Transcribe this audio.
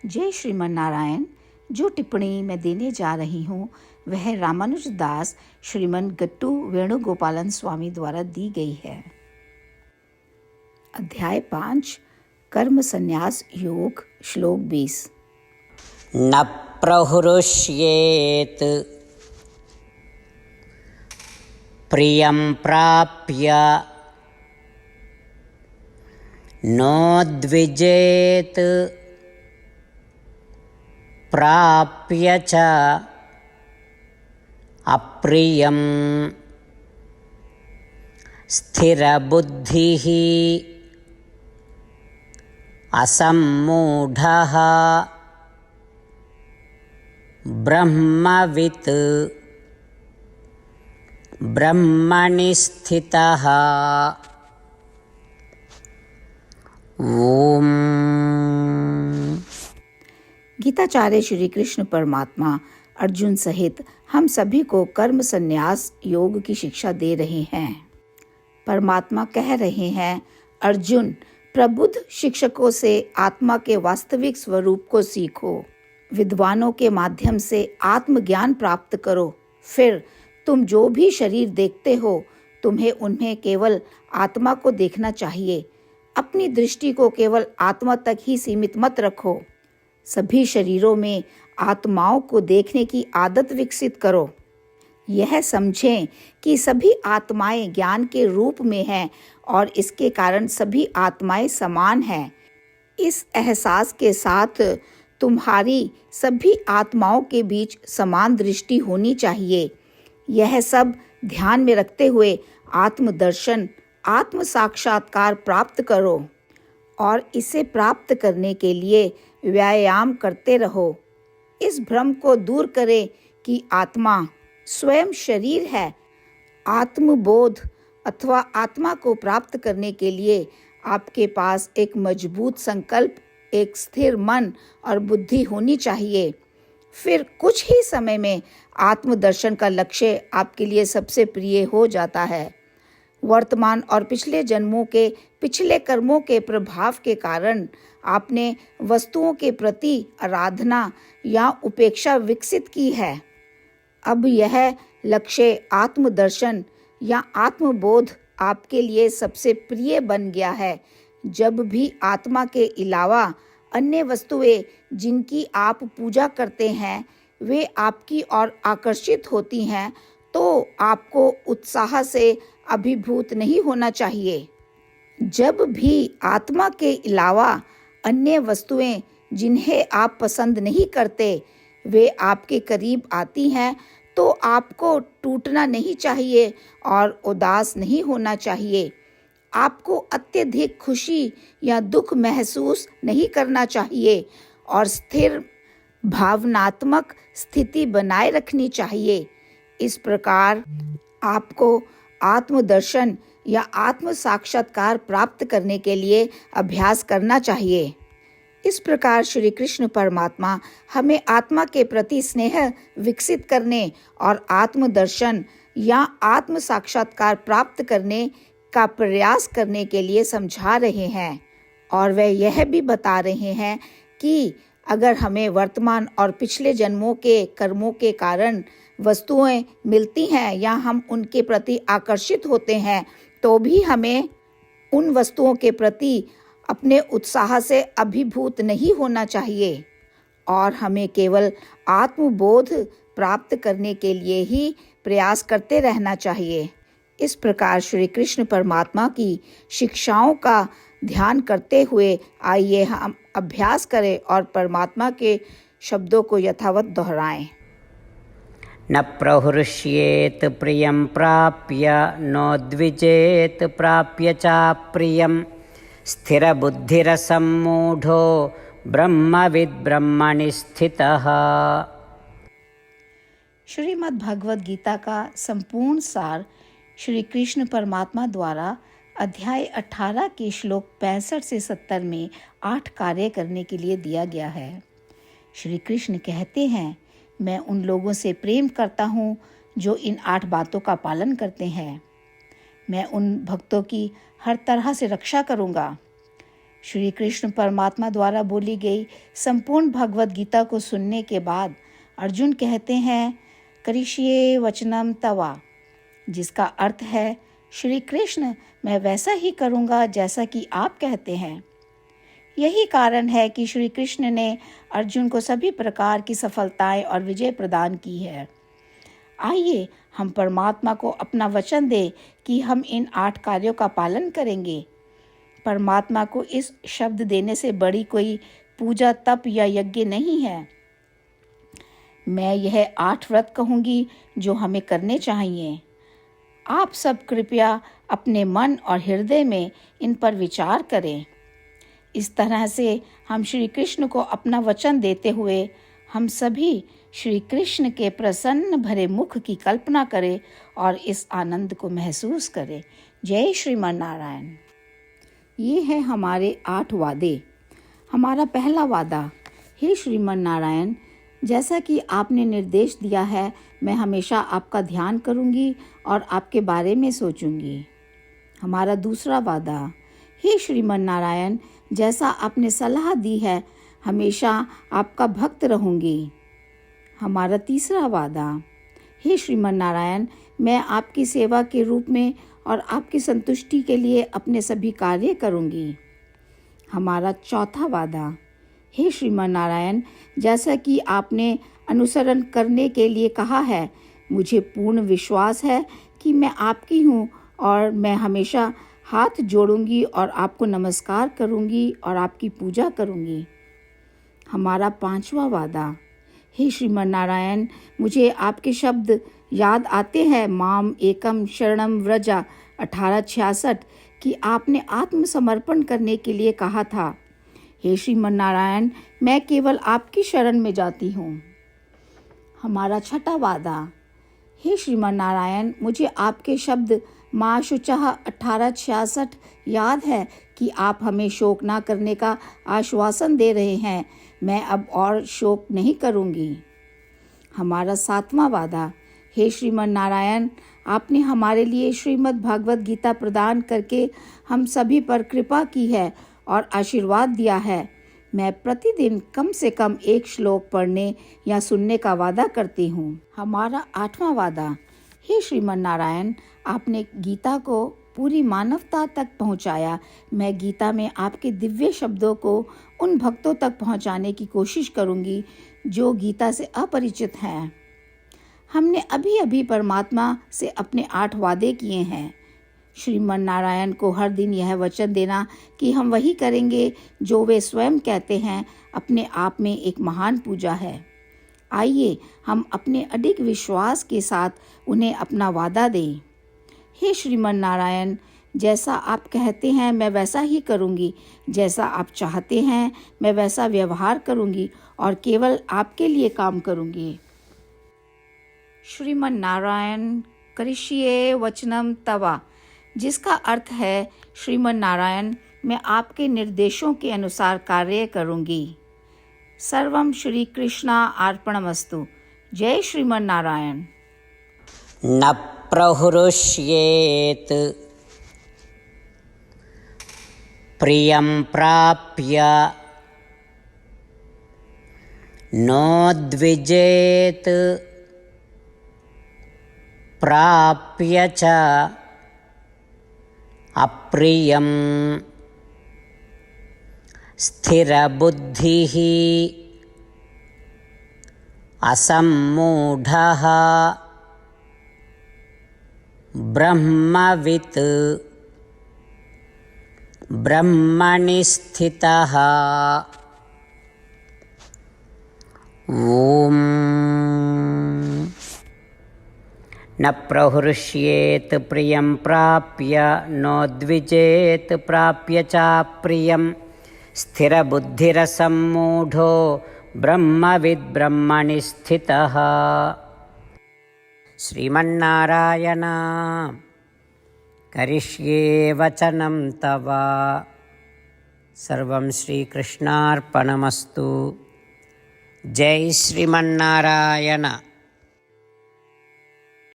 जय श्रीमन नारायण। जो टिप्पणी मैं देने जा रही हूँ वह रामानुज दास श्रीमन गट्टू वेणुगोपालन स्वामी द्वारा दी गई है। अध्याय 5 कर्म संन्यास योग श्लोक 20। न प्रहृष्येत् प्रियं प्राप्य नोद्विजेत् प्राप्य च अप्रियं स्थिरबुद्धिः असम्मूढः ब्रह्मवित् ब्रह्मणि स्थितः। ओम। गीताचार्य श्री कृष्ण परमात्मा अर्जुन सहित हम सभी को कर्म संन्यास योग की शिक्षा दे रहे हैं। परमात्मा कह रहे हैं, अर्जुन, प्रबुद्ध शिक्षकों से आत्मा के वास्तविक स्वरूप को सीखो, विद्वानों के माध्यम से आत्मज्ञान प्राप्त करो। फिर तुम जो भी शरीर देखते हो, तुम्हें उनमें केवल आत्मा को देखना चाहिए। अपनी दृष्टि को केवल आत्मा तक ही सीमित मत रखो। सभी शरीरों में आत्माओं को देखने की आदत विकसित करो। यह समझें कि सभी आत्माएं ज्ञान के रूप में हैं और इसके कारण सभी आत्माएं समान हैं। इस एहसास के साथ तुम्हारी सभी आत्माओं के बीच समान दृष्टि होनी चाहिए। यह सब ध्यान में रखते हुए आत्मदर्शन, आत्म साक्षात्कार प्राप्त करो और इसे प्राप्त करने के लिए व्यायाम करते रहो। इस भ्रम को दूर करें कि आत्मा स्वयं शरीर है। आत्मबोध अथवा आत्मा को प्राप्त करने के लिए आपके पास एक मजबूत संकल्प, एक स्थिर मन और बुद्धि होनी चाहिए। फिर कुछ ही समय में आत्मदर्शन का लक्ष्य आपके लिए सबसे प्रिय हो जाता है। वर्तमान और पिछले जन्मों के पिछले कर्मों के प्रभाव के कारण आपने वस्तुओं के प्रति आराधना या उपेक्षा विकसित की है। अब यह लक्ष्य आत्मदर्शन या आत्मबोध आपके लिए सबसे प्रिय बन गया है। जब भी आत्मा के अलावा अन्य वस्तुएं जिनकी आप पूजा करते हैं वे आपकी ओर आकर्षित होती हैं, तो आपको उत्साह से अभिभूत नहीं होना चाहिए। जब भी आत्मा के अलावा अन्य वस्तुएं जिन्हें आप पसंद नहीं करते वे आपके करीब आती हैं, तो आपको टूटना नहीं चाहिए और उदास नहीं होना चाहिए। आपको अत्यधिक खुशी या दुख महसूस नहीं करना चाहिए और स्थिर भावनात्मक स्थिति बनाए रखनी चाहिए। इस प्रकार आपको आत्मदर्शन या आत्म साक्षात्कार प्राप्त करने के लिए अभ्यास करना चाहिए। इस प्रकार श्री कृष्ण परमात्मा हमें आत्मा के प्रति स्नेह विकसित करने और आत्मदर्शन या आत्म साक्षात्कार प्राप्त करने का प्रयास करने के लिए समझा रहे हैं। और वह यह भी बता रहे हैं कि अगर हमें वर्तमान और पिछले जन्मों के कर्मों के कारण वस्तुएं मिलती हैं या हम उनके प्रति आकर्षित होते हैं, तो भी हमें उन वस्तुओं के प्रति अपने उत्साह से अभिभूत नहीं होना चाहिए और हमें केवल आत्मबोध प्राप्त करने के लिए ही प्रयास करते रहना चाहिए। इस प्रकार श्री कृष्ण परमात्मा की शिक्षाओं का ध्यान करते हुए आइए हम अभ्यास करें और परमात्मा के शब्दों को यथावत दोहराएं। न प्रहृष्येत् प्रियं प्राप्य नोद्विजेत् प्राप्य च प्रियं स्थिरबुद्धिरसम्मूढो ब्रह्मविद् ब्रह्मणि स्थितः। श्रीमद् भगवद गीता का संपूर्ण सार श्री कृष्ण परमात्मा द्वारा अध्याय 18 के श्लोक 65 से 70 में 8 कार्य करने के लिए दिया गया है। श्री कृष्ण कहते हैं, मैं उन लोगों से प्रेम करता हूँ जो इन 8 बातों का पालन करते हैं। मैं उन भक्तों की हर तरह से रक्षा करूँगा। श्री कृष्ण परमात्मा द्वारा बोली गई संपूर्ण भगवत गीता को सुनने के बाद अर्जुन कहते हैं करिष्ये वचनम तवा, जिसका अर्थ है श्री कृष्ण मैं वैसा ही करूँगा जैसा कि आप कहते हैं। यही कारण है कि श्री कृष्ण ने अर्जुन को सभी प्रकार की सफलताएं और विजय प्रदान की है। आइए हम परमात्मा को अपना वचन दें कि हम इन 8 कार्यों का पालन करेंगे। परमात्मा को इस शब्द देने से बड़ी कोई पूजा, तप या यज्ञ नहीं है। मैं यह 8 व्रत कहूँगी जो हमें करने चाहिए। आप सब कृपया अपने मन और हृदय में इन पर विचार करें। इस तरह से हम श्री कृष्ण को अपना वचन देते हुए हम सभी श्री कृष्ण के प्रसन्न भरे मुख की कल्पना करें और इस आनंद को महसूस करें। जय श्रीमन नारायण। ये है हमारे 8 वादे। हमारा पहला वादा, हे श्रीमन नारायण, जैसा कि आपने निर्देश दिया है मैं हमेशा आपका ध्यान करूंगी और आपके बारे में सोचूंगी। हमारा दूसरा वादा, हे श्रीमन नारायण, जैसा आपने सलाह दी है हमेशा आपका भक्त रहूंगी। हमारा तीसरा वादा, हे श्रीमन नारायण, मैं आपकी सेवा के रूप में और आपकी संतुष्टि के लिए अपने सभी कार्य करूंगी। हमारा चौथा वादा, हे श्रीमन नारायण, जैसा कि आपने अनुसरण करने के लिए कहा है, मुझे पूर्ण विश्वास है कि मैं आपकी हूँ और मैं हमेशा हाथ जोड़ूंगी और आपको नमस्कार करूंगी और आपकी पूजा करूंगी। हमारा पांचवा वादा, हे श्रीमन नारायण, मुझे आपके शब्द याद आते हैं, माम एकम शरणम व्रजा 1866, कि आपने आत्मसमर्पण करने के लिए कहा था। हे श्रीमन नारायण, मैं केवल आपकी शरण में जाती हूँ। हमारा छठा वादा, हे श्रीमन नारायण, मुझे आपके शब्द माँ शुचः 1866 याद है कि आप हमें शोक ना करने का आश्वासन दे रहे हैं। मैं अब और शोक नहीं करूँगी। हमारा 7वां वादा, हे श्रीमन नारायण, आपने हमारे लिए श्रीमद् भागवत गीता प्रदान करके हम सभी पर कृपा की है और आशीर्वाद दिया है। मैं प्रतिदिन कम से कम 1 श्लोक पढ़ने या सुनने का वादा करती हूँ। हमारा 8वां वादा, हे श्रीमन नारायण, आपने गीता को पूरी मानवता तक पहुँचाया। मैं गीता में आपके दिव्य शब्दों को उन भक्तों तक पहुँचाने की कोशिश करूँगी जो गीता से अपरिचित हैं। हमने अभी अभी परमात्मा से अपने 8 वादे किए हैं। श्रीमन नारायण को हर दिन यह वचन देना कि हम वही करेंगे जो वे स्वयं कहते हैं, अपने आप में एक महान पूजा है। आइए हम अपने अडिग विश्वास के साथ उन्हें अपना वादा दें। हे श्रीमन नारायण, जैसा आप कहते हैं मैं वैसा ही करूँगी, जैसा आप चाहते हैं मैं वैसा व्यवहार करूँगी और केवल आपके लिए काम करूँगी। श्रीमन नारायण करिष्ये वचनम तवा, जिसका अर्थ है श्रीमन नारायण, मैं आपके निर्देशों के अनुसार कार्य करूँगी। सर्वम श्री कृष्णा अर्पणमस्तु। जय श्रीमन नारायण। न प्रहृष्येत् प्रियं प्राप्य नोद्विजेत् प्राप्य च अप्रियं स्थिरबुद्धिः असम्मूढः ब्रह्मवित् ब्रह्मणि स्थितः। ॐ न प्रहृष्येत् प्रियं प्राप्य नोद्विजेत् प्राप्य चाप्रियं स्थिरबुद्धिरसम्मूढो ब्रह्मविद् ब्रह्मणि स्थितः। श्रीमन्नारायण करिष्ये वचनं तव। सर्वं श्रीकृष्णार्पणमस्तु। जय श्रीमन्नारायण।